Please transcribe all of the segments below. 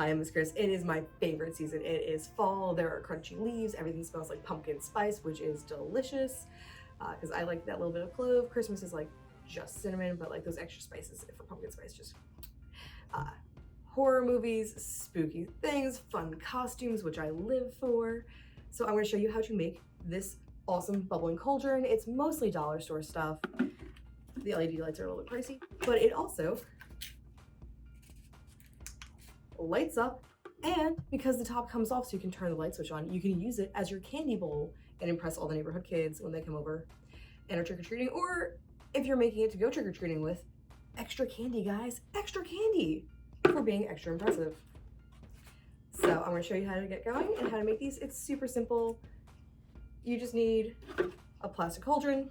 Hi, I'm Miss Chris. It is my favorite season. It is fall. There are crunchy leaves. Everything smells like pumpkin spice, which is delicious because I like that little bit of clove. Christmas is like just cinnamon, but like those extra spices for pumpkin spice, just horror movies, spooky things, fun costumes, which I live for. So I'm going to show you how to make this awesome bubbling cauldron. It's mostly dollar store stuff. The LED lights are a little bit pricey, but it also lights up, and because the top comes off so you can turn the light switch on, you can use it as your candy bowl and impress all the neighborhood kids when they come over and are trick-or-treating, or if you're making it to go trick-or-treating with. Extra candy, guys, extra candy for being extra impressive. So I'm going to show you how to get going and how to make these. It's super simple. You just need a plastic cauldron,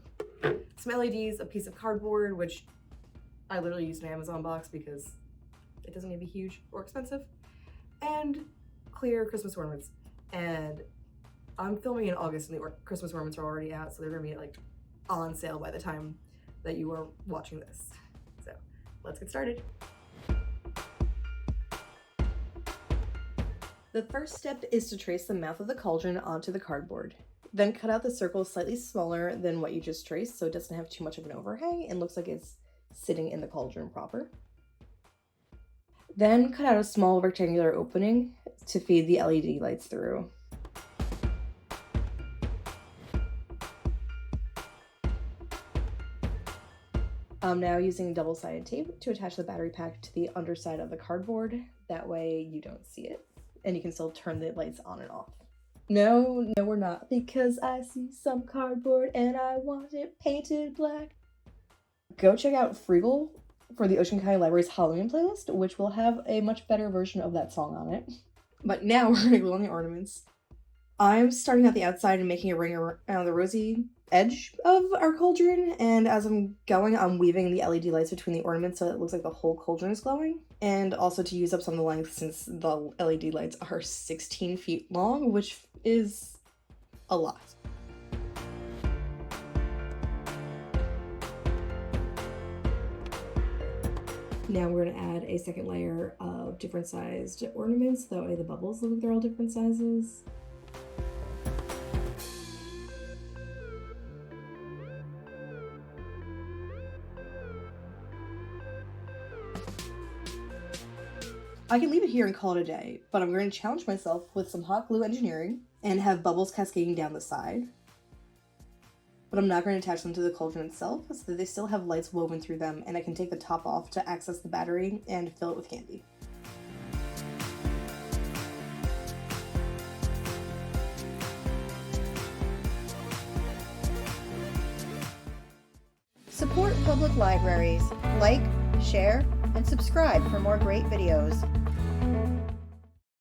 some LEDs, a piece of cardboard, which I literally used an Amazon box because it doesn't need to be huge or expensive, and clear Christmas ornaments. And I'm filming in August and the Christmas ornaments are already out, so they're gonna be like on sale by the time that you are watching this. So let's get started. The first step is to trace the mouth of the cauldron onto the cardboard. Then cut out the circle slightly smaller than what you just traced so it doesn't have too much of an overhang and looks like it's sitting in the cauldron proper. Then cut out a small rectangular opening to feed the LED lights through. I'm now using double-sided tape to attach the battery pack to the underside of the cardboard. That way you don't see it, and you can still turn the lights on and off. No, we're not, because I see some cardboard and I want it painted black. Go check out Freegal for the Ocean County Library's Halloween playlist, which will have a much better version of that song on it. But now we're gonna glue on the ornaments. I'm starting at the outside and making a ring around the rosy edge of our cauldron, and as I'm going, I'm weaving the LED lights between the ornaments so it looks like the whole cauldron is glowing, and also to use up some of the length since the LED lights are 16 feet long, which is a lot. Now we're going to add a second layer of different sized ornaments, that way the bubbles look like they're all different sizes. I can leave it here and call it a day, but I'm going to challenge myself with some hot glue engineering and have bubbles cascading down the side. But I'm not going to attach them to the cauldron itself, so that they still have lights woven through them, and I can take the top off to access the battery and fill it with candy. Support public libraries. Like, share, and subscribe for more great videos.